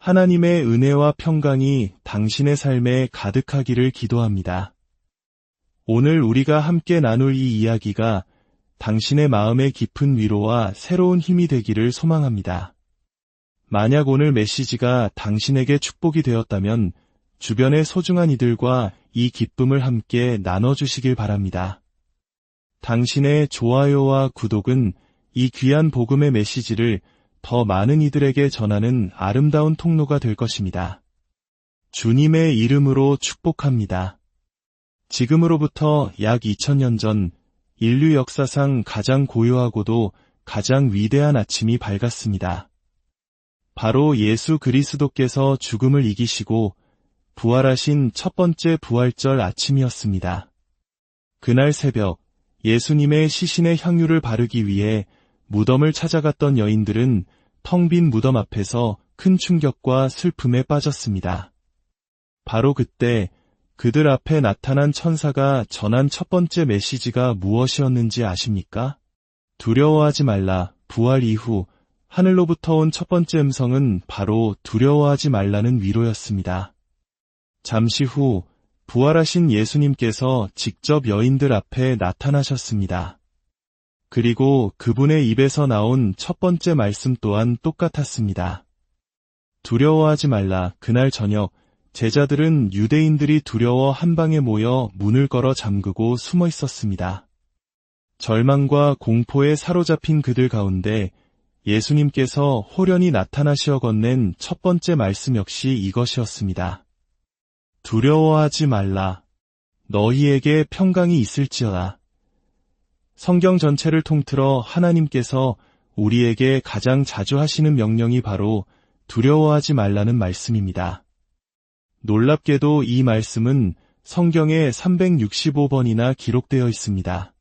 하나님의 은혜와 평강이 당신의 삶에 가득하기를 기도합니다. 오늘 우리가 함께 나눌 이 이야기가 당신의 마음의 깊은 위로와 새로운 힘이 되기를 소망합니다. 만약 오늘 메시지가 당신에게 축복이 되었다면 주변의 소중한 이들과 이 기쁨을 함께 나눠주시길 바랍니다. 당신의 좋아요와 구독은 이 귀한 복음의 메시지를 더 많은 이들에게 전하는 아름다운 통로가 될 것입니다. 주님의 이름으로 축복합니다. 지금으로부터 약 2000년 전 인류 역사상 가장 고요하고도 가장 위대한 아침이 밝았습니다. 바로 예수 그리스도께서 죽음을 이기시고 부활하신 첫 번째 부활절 아침이었습니다. 그날 새벽 예수님의 시신의 향유를 바르기 위해 무덤을 찾아갔던 여인들은 텅 빈 무덤 앞에서 큰 충격과 슬픔에 빠졌습니다. 바로 그때 그들 앞에 나타난 천사가 전한 첫 번째 메시지가 무엇이었는지 아십니까? 두려워하지 말라. 부활 이후 하늘로부터 온 첫 번째 음성은 바로 두려워하지 말라는 위로였습니다. 잠시 후 부활하신 예수님께서 직접 여인들 앞에 나타나셨습니다. 그리고 그분의 입에서 나온 첫 번째 말씀 또한 똑같았습니다. 두려워하지 말라. 그날 저녁 제자들은 유대인들이 두려워 한 방에 모여 문을 걸어 잠그고 숨어 있었습니다. 절망과 공포에 사로잡힌 그들 가운데 예수님께서 호련히 나타나시어 건넨 첫 번째 말씀 역시 이것이었습니다. 두려워하지 말라. 너희에게 평강이 있을지어다. 성경 전체를 통틀어 하나님께서 우리에게 가장 자주 하시는 명령이 바로 두려워하지 말라는 말씀입니다. 놀랍게도 이 말씀은 성경에 365번이나 기록되어 있습니다.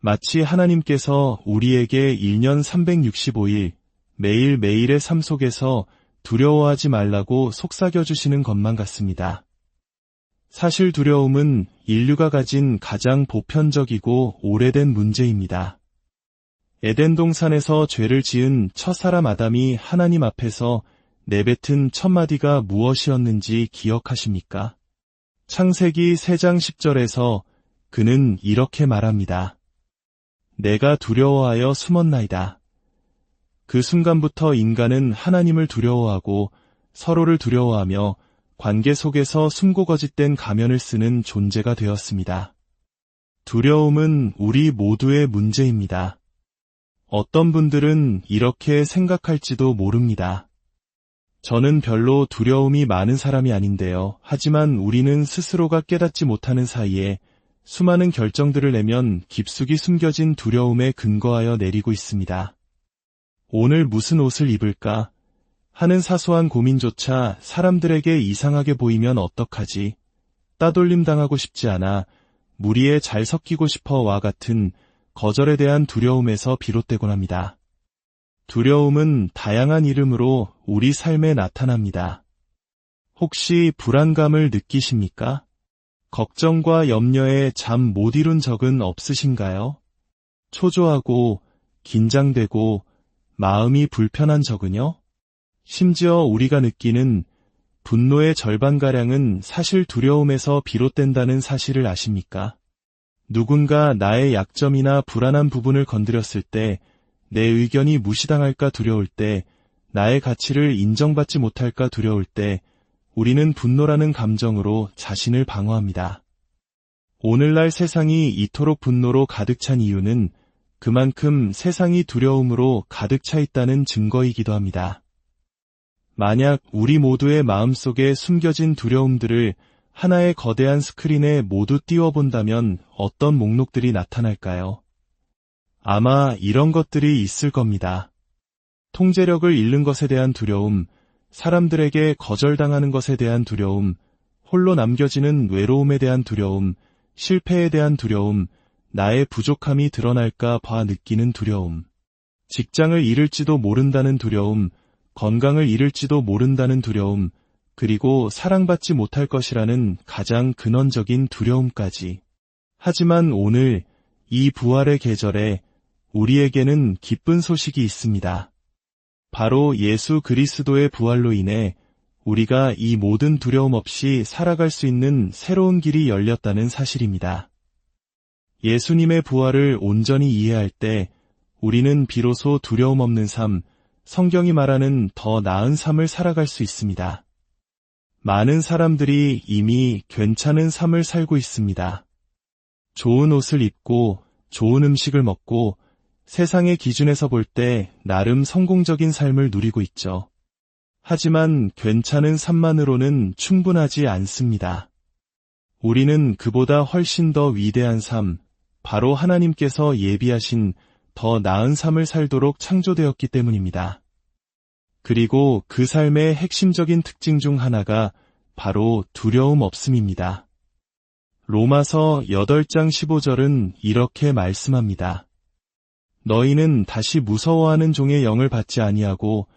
마치 하나님께서 우리에게 1년 365일 매일매일의 삶 속에서 두려워하지 말라고 속삭여주시는 것만 같습니다. 사실 두려움은 인류가 가진 가장 보편적이고 오래된 문제입니다. 에덴 동산에서 죄를 지은 첫 사람 아담이 하나님 앞에서 내뱉은 첫 마디가 무엇이었는지 기억하십니까? 창세기 3장 10절에서 그는 이렇게 말합니다. 내가 두려워하여 숨었나이다. 그 순간부터 인간은 하나님을 두려워하고 서로를 두려워하며 관계 속에서 숨고 거짓된 가면을 쓰는 존재가 되었습니다. 두려움은 우리 모두의 문제입니다. 어떤 분들은 이렇게 생각할지도 모릅니다. 저는 별로 두려움이 많은 사람이 아닌데요. 하지만 우리는 스스로가 깨닫지 못하는 사이에 수많은 결정들을 내면 깊숙이 숨겨진 두려움에 근거하여 내리고 있습니다. 오늘 무슨 옷을 입을까? 하는 사소한 고민조차 사람들에게 이상하게 보이면 어떡하지? 따돌림 당하고 싶지 않아, 무리에 잘 섞이고 싶어와 같은 거절에 대한 두려움에서 비롯되곤 합니다. 두려움은 다양한 이름으로 우리 삶에 나타납니다. 혹시 불안감을 느끼십니까? 걱정과 염려에 잠 못 이룬 적은 없으신가요? 초조하고 긴장되고 마음이 불편한 적은요? 심지어 우리가 느끼는 분노의 절반가량은 사실 두려움에서 비롯된다는 사실을 아십니까? 누군가 나의 약점이나 불안한 부분을 건드렸을 때, 내 의견이 무시당할까 두려울 때, 나의 가치를 인정받지 못할까 두려울 때, 우리는 분노라는 감정으로 자신을 방어합니다. 오늘날 세상이 이토록 분노로 가득 찬 이유는 그만큼 세상이 두려움으로 가득 차 있다는 증거이기도 합니다. 만약 우리 모두의 마음속에 숨겨진 두려움들을 하나의 거대한 스크린에 모두 띄워본다면 어떤 목록들이 나타날까요? 아마 이런 것들이 있을 겁니다. 통제력을 잃는 것에 대한 두려움, 사람들에게 거절당하는 것에 대한 두려움, 홀로 남겨지는 외로움에 대한 두려움, 실패에 대한 두려움, 나의 부족함이 드러날까 봐 느끼는 두려움, 직장을 잃을지도 모른다는 두려움, 건강을 잃을지도 모른다는 두려움, 그리고 사랑받지 못할 것이라는 가장 근원적인 두려움까지. 하지만 오늘 이 부활의 계절에 우리에게는 기쁜 소식이 있습니다. 바로 예수 그리스도의 부활로 인해 우리가 이 모든 두려움 없이 살아갈 수 있는 새로운 길이 열렸다는 사실입니다. 예수님의 부활을 온전히 이해할 때 우리는 비로소 두려움 없는 삶, 성경이 말하는 더 나은 삶을 살아갈 수 있습니다. 많은 사람들이 이미 괜찮은 삶을 살고 있습니다. 좋은 옷을 입고 좋은 음식을 먹고 세상의 기준에서 볼 때 나름 성공적인 삶을 누리고 있죠. 하지만 괜찮은 삶만으로는 충분하지 않습니다. 우리는 그보다 훨씬 더 위대한 삶, 바로 하나님께서 예비하신 더 나은 삶을 살도록 창조되었기 때문입니다. 그리고 그 삶의 핵심적인 특징 중 하나가 바로 두려움 없음입니다. 로마서 8장 15절은 이렇게 말씀합니다. 너희는 다시 무서워하는 종의 영을 받지 아니하고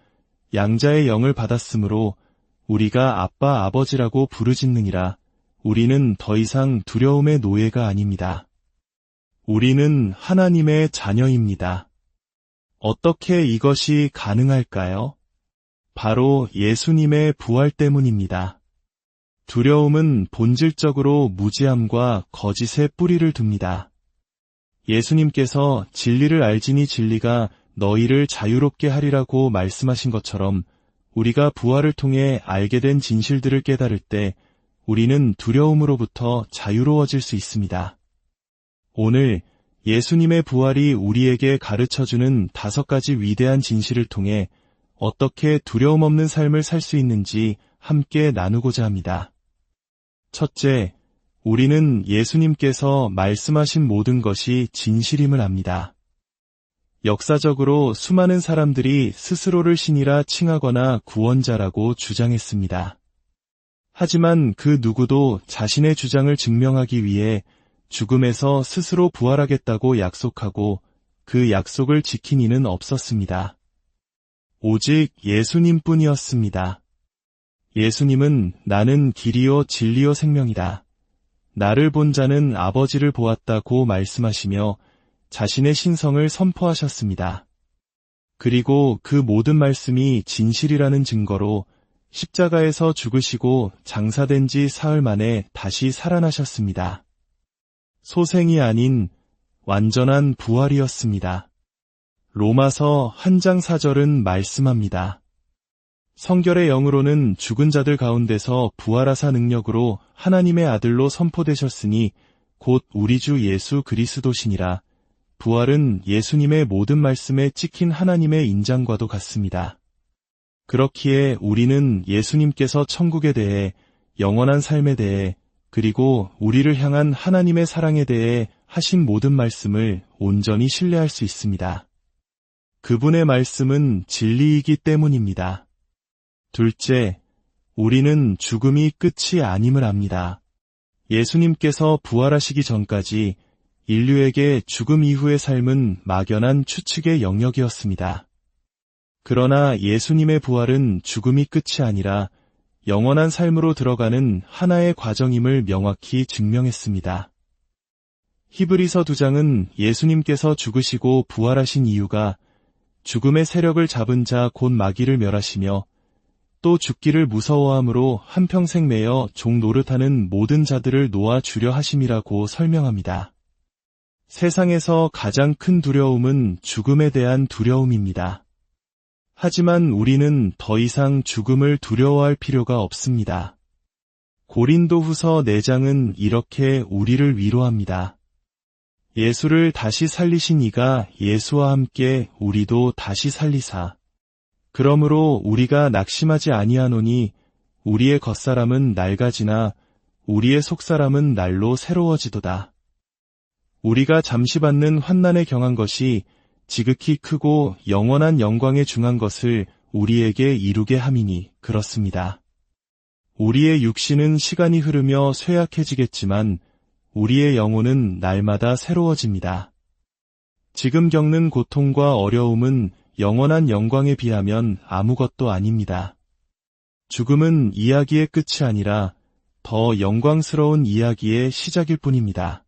양자의 영을 받았으므로 우리가 아빠 아버지라고 부르짖느니라. 우리는 더 이상 두려움의 노예가 아닙니다. 우리는 하나님의 자녀입니다. 어떻게 이것이 가능할까요? 바로 예수님의 부활 때문입니다. 두려움은 본질적으로 무지함과 거짓의 뿌리를 둡니다. 예수님께서 진리를 알지니 진리가 너희를 자유롭게 하리라고 말씀하신 것처럼 우리가 부활을 통해 알게 된 진실들을 깨달을 때 우리는 두려움으로부터 자유로워질 수 있습니다. 오늘 예수님의 부활이 우리에게 가르쳐주는 5가지 위대한 진실을 통해 어떻게 두려움 없는 삶을 살 수 있는지 함께 나누고자 합니다. 첫째, 우리는 예수님께서 말씀하신 모든 것이 진실임을 압니다. 역사적으로 수많은 사람들이 스스로를 신이라 칭하거나 구원자라고 주장했습니다. 하지만 그 누구도 자신의 주장을 증명하기 위해 죽음에서 스스로 부활하겠다고 약속하고 그 약속을 지킨 이는 없었습니다. 오직 예수님뿐이었습니다. 예수님은 나는 길이요 진리요 생명이다. 나를 본 자는 아버지를 보았다고 말씀하시며 자신의 신성을 선포하셨습니다. 그리고 그 모든 말씀이 진실이라는 증거로 십자가에서 죽으시고 장사된 지 사흘 만에 다시 살아나셨습니다. 소생이 아닌 완전한 부활이었습니다. 로마서 1장 4절은 말씀합니다. 성결의 영으로는 죽은 자들 가운데서 부활하사 능력으로 하나님의 아들로 선포되셨으니 곧 우리 주 예수 그리스도시니라. 부활은 예수님의 모든 말씀에 찍힌 하나님의 인장과도 같습니다. 그렇기에 우리는 예수님께서 천국에 대해, 영원한 삶에 대해, 그리고 우리를 향한 하나님의 사랑에 대해 하신 모든 말씀을 온전히 신뢰할 수 있습니다. 그분의 말씀은 진리이기 때문입니다. 둘째, 우리는 죽음이 끝이 아님을 압니다. 예수님께서 부활하시기 전까지 인류에게 죽음 이후의 삶은 막연한 추측의 영역이었습니다. 그러나 예수님의 부활은 죽음이 끝이 아니라 영원한 삶으로 들어가는 하나의 과정임을 명확히 증명했습니다. 히브리서 2장은 예수님께서 죽으시고 부활하신 이유가 죽음의 세력을 잡은 자 곧 마귀를 멸하시며 또 죽기를 무서워함으로 한평생 매여 종 노릇하는 모든 자들을 놓아 주려 하심이라고 설명합니다. 세상에서 가장 큰 두려움은 죽음에 대한 두려움입니다. 하지만 우리는 더 이상 죽음을 두려워할 필요가 없습니다. 고린도후서 4장은 이렇게 우리를 위로합니다. 예수를 다시 살리신 이가 예수와 함께 우리도 다시 살리사. 그러므로 우리가 낙심하지 아니하노니 우리의 겉사람은 낡아지나 우리의 속사람은 날로 새로워지도다. 우리가 잠시 받는 환난에 경한 것이 지극히 크고 영원한 영광에 중한 것을 우리에게 이루게 함이니 그렇습니다. 우리의 육신은 시간이 흐르며 쇠약해지겠지만 우리의 영혼은 날마다 새로워집니다. 지금 겪는 고통과 어려움은 영원한 영광에 비하면 아무것도 아닙니다. 죽음은 이야기의 끝이 아니라 더 영광스러운 이야기의 시작일 뿐입니다.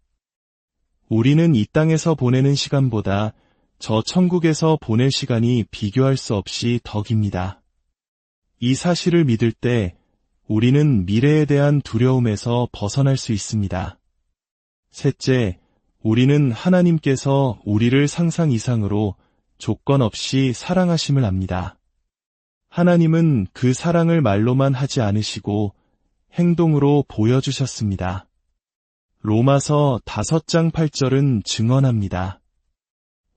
우리는 이 땅에서 보내는 시간보다 저 천국에서 보낼 시간이 비교할 수 없이 더 깁니다. 이 사실을 믿을 때 우리는 미래에 대한 두려움에서 벗어날 수 있습니다. 셋째, 우리는 하나님께서 우리를 상상 이상으로 조건 없이 사랑하심을 압니다. 하나님은 그 사랑을 말로만 하지 않으시고 행동으로 보여주셨습니다. 로마서 5장 8절은 증언합니다.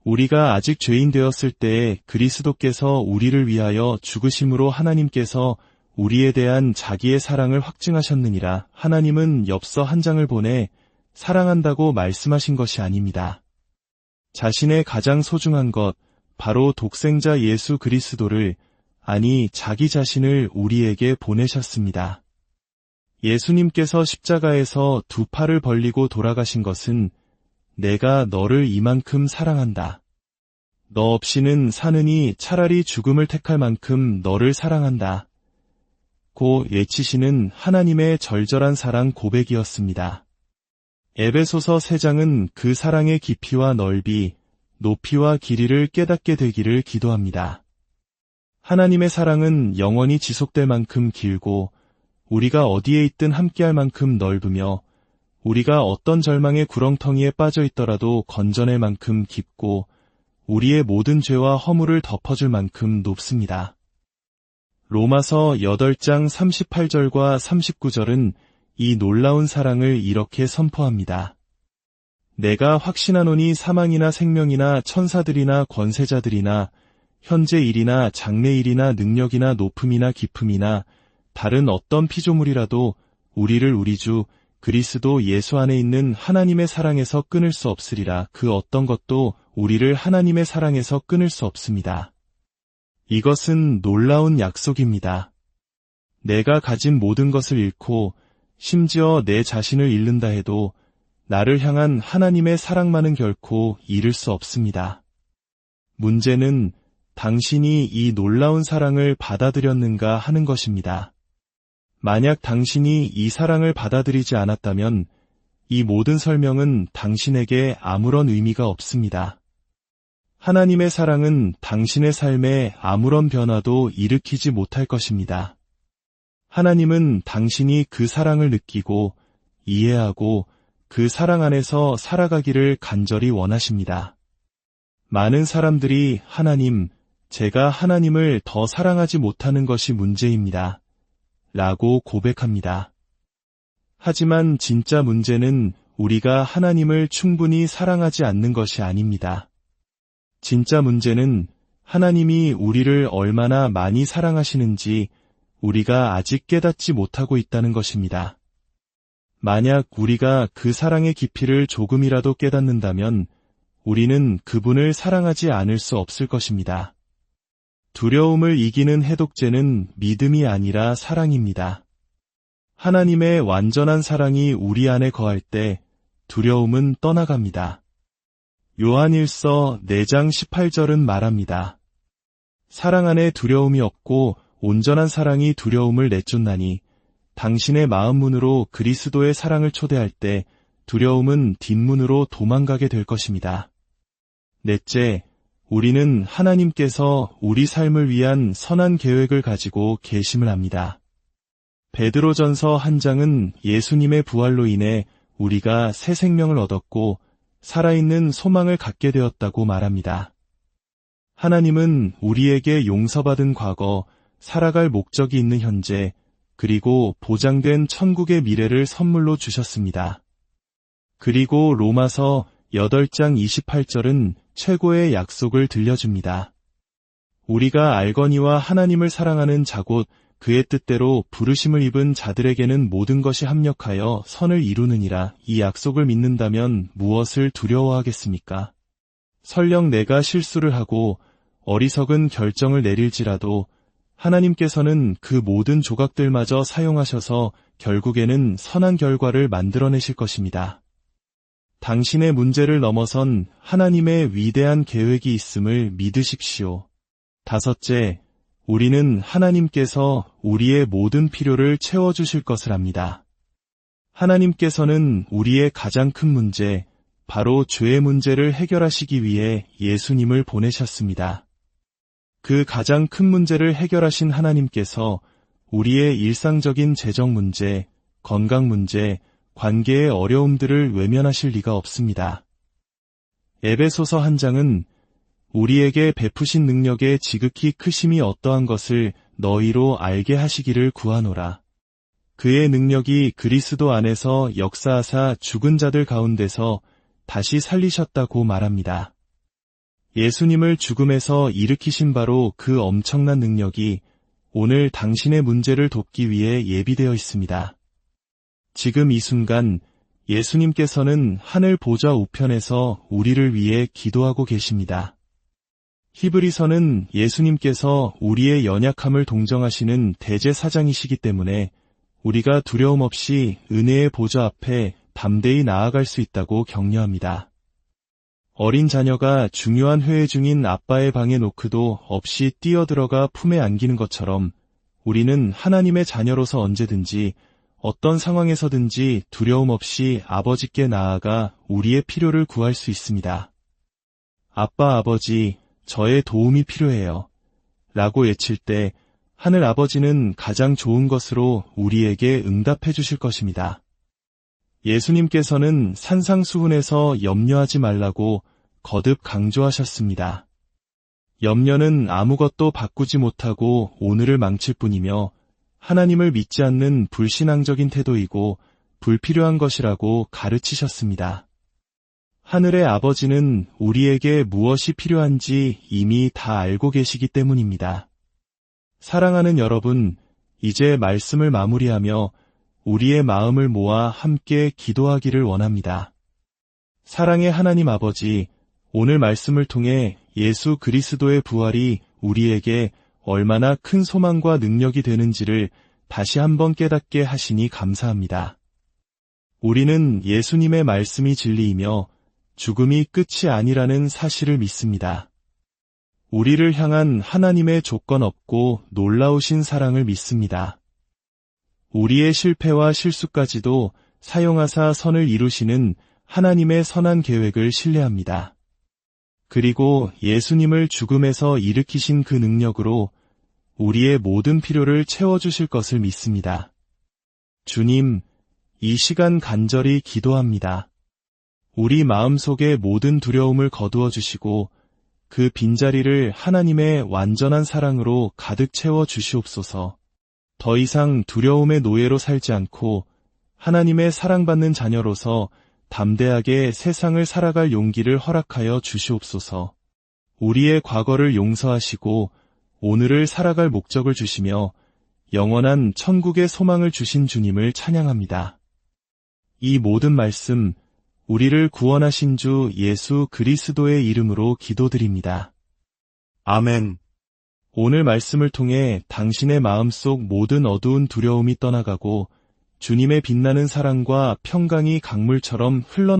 우리가 아직 죄인 되었을 때에 그리스도께서 우리를 위하여 죽으심으로 하나님께서 우리에 대한 자기의 사랑을 확증하셨느니라. 하나님은 엽서 한 장을 보내 사랑한다고 말씀하신 것이 아닙니다. 자신의 가장 소중한 것, 바로 독생자 예수 그리스도를, 아니 자기 자신을 우리에게 보내셨습니다. 예수님께서 십자가에서 두 팔을 벌리고 돌아가신 것은 내가 너를 이만큼 사랑한다. 너 없이는 사느니 차라리 죽음을 택할 만큼 너를 사랑한다. 고 외치시는 하나님의 절절한 사랑 고백이었습니다. 에베소서 3장은 그 사랑의 깊이와 넓이, 높이와 길이를 깨닫게 되기를 기도합니다. 하나님의 사랑은 영원히 지속될 만큼 길고 우리가 어디에 있든 함께할 만큼 넓으며 우리가 어떤 절망의 구렁텅이에 빠져 있더라도 건져낼 만큼 깊고 우리의 모든 죄와 허물을 덮어줄 만큼 높습니다. 로마서 8장 38절과 39절은 이 놀라운 사랑을 이렇게 선포합니다. 내가 확신하노니 사망이나 생명이나 천사들이나 권세자들이나 현재 일이나 장래 일이나 능력이나 높음이나 깊음이나 다른 어떤 피조물이라도 우리를 우리 주 그리스도 예수 안에 있는 하나님의 사랑에서 끊을 수 없으리라. 그 어떤 것도 우리를 하나님의 사랑에서 끊을 수 없습니다. 이것은 놀라운 약속입니다. 내가 가진 모든 것을 잃고 심지어 내 자신을 잃는다 해도 나를 향한 하나님의 사랑만은 결코 잃을 수 없습니다. 문제는 당신이 이 놀라운 사랑을 받아들였는가 하는 것입니다. 만약 당신이 이 사랑을 받아들이지 않았다면 이 모든 설명은 당신에게 아무런 의미가 없습니다. 하나님의 사랑은 당신의 삶에 아무런 변화도 일으키지 못할 것입니다. 하나님은 당신이 그 사랑을 느끼고 이해하고 그 사랑 안에서 살아가기를 간절히 원하십니다. 많은 사람들이 하나님, 제가 하나님을 더 사랑하지 못하는 것이 문제입니다. 라고 고백합니다. 하지만 진짜 문제는 우리가 하나님을 충분히 사랑하지 않는 것이 아닙니다. 진짜 문제는 하나님이 우리를 얼마나 많이 사랑하시는지 우리가 아직 깨닫지 못하고 있다는 것입니다. 만약 우리가 그 사랑의 깊이를 조금이라도 깨닫는다면 우리는 그분을 사랑하지 않을 수 없을 것입니다. 두려움을 이기는 해독제는 믿음이 아니라 사랑입니다. 하나님의 완전한 사랑이 우리 안에 거할 때 두려움은 떠나갑니다. 요한일서 4장 18절은 말합니다. 사랑 안에 두려움이 없고 온전한 사랑이 두려움을 내쫓나니 당신의 마음 문으로 그리스도의 사랑을 초대할 때 두려움은 뒷문으로 도망가게 될 것입니다. 넷째, 우리는 하나님께서 우리 삶을 위한 선한 계획을 가지고 계심을 압니다. 베드로전서 1장은 예수님의 부활로 인해 우리가 새 생명을 얻었고 살아있는 소망을 갖게 되었다고 말합니다. 하나님은 우리에게 용서받은 과거, 살아갈 목적이 있는 현재, 그리고 보장된 천국의 미래를 선물로 주셨습니다. 그리고 로마서 8장 28절은 최고의 약속을 들려줍니다. 우리가 알거니와 하나님을 사랑하는 자 곧 그의 뜻대로 부르심을 입은 자들에게는 모든 것이 합력하여 선을 이루느니라. 이 약속을 믿는다면 무엇을 두려워하겠습니까? 설령 내가 실수를 하고 어리석은 결정을 내릴지라도 하나님께서는 그 모든 조각들마저 사용하셔서 결국에는 선한 결과를 만들어내실 것입니다. 당신의 문제를 넘어선 하나님의 위대한 계획이 있음을 믿으십시오. 다섯째, 우리는 하나님께서 우리의 모든 필요를 채워주실 것을 압니다. 하나님께서는 우리의 가장 큰 문제, 바로 죄의 문제를 해결하시기 위해 예수님을 보내셨습니다. 그 가장 큰 문제를 해결하신 하나님께서 우리의 일상적인 재정 문제, 건강 문제, 관계의 어려움들을 외면하실 리가 없습니다. 에베소서 한 장은 우리에게 베푸신 능력의 지극히 크심이 어떠한 것을 너희로 알게 하시기를 구하노라. 그의 능력이 그리스도 안에서 역사하사 죽은 자들 가운데서 다시 살리셨다고 말합니다. 예수님을 죽음에서 일으키신 바로 그 엄청난 능력이 오늘 당신의 문제를 돕기 위해 예비되어 있습니다. 지금 이 순간 예수님께서는 하늘 보좌 우편에서 우리를 위해 기도하고 계십니다. 히브리서는 예수님께서 우리의 연약함을 동정하시는 대제사장이시기 때문에 우리가 두려움 없이 은혜의 보좌 앞에 담대히 나아갈 수 있다고 격려합니다. 어린 자녀가 중요한 회의 중인 아빠의 방에 노크도 없이 뛰어들어가 품에 안기는 것처럼 우리는 하나님의 자녀로서 언제든지 어떤 상황에서든지 두려움 없이 아버지께 나아가 우리의 필요를 구할 수 있습니다. 아빠, 아버지, 저의 도움이 필요해요. 라고 외칠 때 하늘 아버지는 가장 좋은 것으로 우리에게 응답해 주실 것입니다. 예수님께서는 산상수훈에서 염려하지 말라고 거듭 강조하셨습니다. 염려는 아무것도 바꾸지 못하고 오늘을 망칠 뿐이며 하나님을 믿지 않는 불신앙적인 태도이고 불필요한 것이라고 가르치셨습니다. 하늘의 아버지는 우리에게 무엇이 필요한지 이미 다 알고 계시기 때문입니다. 사랑하는 여러분, 이제 말씀을 마무리하며 우리의 마음을 모아 함께 기도하기를 원합니다. 사랑의 하나님 아버지, 오늘 말씀을 통해 예수 그리스도의 부활이 우리에게 얼마나 큰 소망과 능력이 되는지를 다시 한번 깨닫게 하시니 감사합니다. 우리는 예수님의 말씀이 진리이며 죽음이 끝이 아니라는 사실을 믿습니다. 우리를 향한 하나님의 조건 없고 놀라우신 사랑을 믿습니다. 우리의 실패와 실수까지도 사용하사 선을 이루시는 하나님의 선한 계획을 신뢰합니다. 그리고 예수님을 죽음에서 일으키신 그 능력으로 우리의 모든 필요를 채워주실 것을 믿습니다. 주님, 이 시간 간절히 기도합니다. 우리 마음속의 모든 두려움을 거두어 주시고 그 빈자리를 하나님의 완전한 사랑으로 가득 채워 주시옵소서. 더 이상 두려움의 노예로 살지 않고 하나님의 사랑받는 자녀로서 담대하게 세상을 살아갈 용기를 허락하여 주시옵소서. 우리의 과거를 용서하시고 오늘을 살아갈 목적을 주시며 영원한 천국의 소망을 주신 주님을 찬양합니다. 이 모든 말씀, 우리를 구원하신 주 예수 그리스도의 이름으로 기도드립니다. 아멘. 오늘 말씀을 통해 당신의 마음속 모든 어두운 두려움이 떠나가고 주님의 빛나는 사랑과 평강이 강물처럼 흘러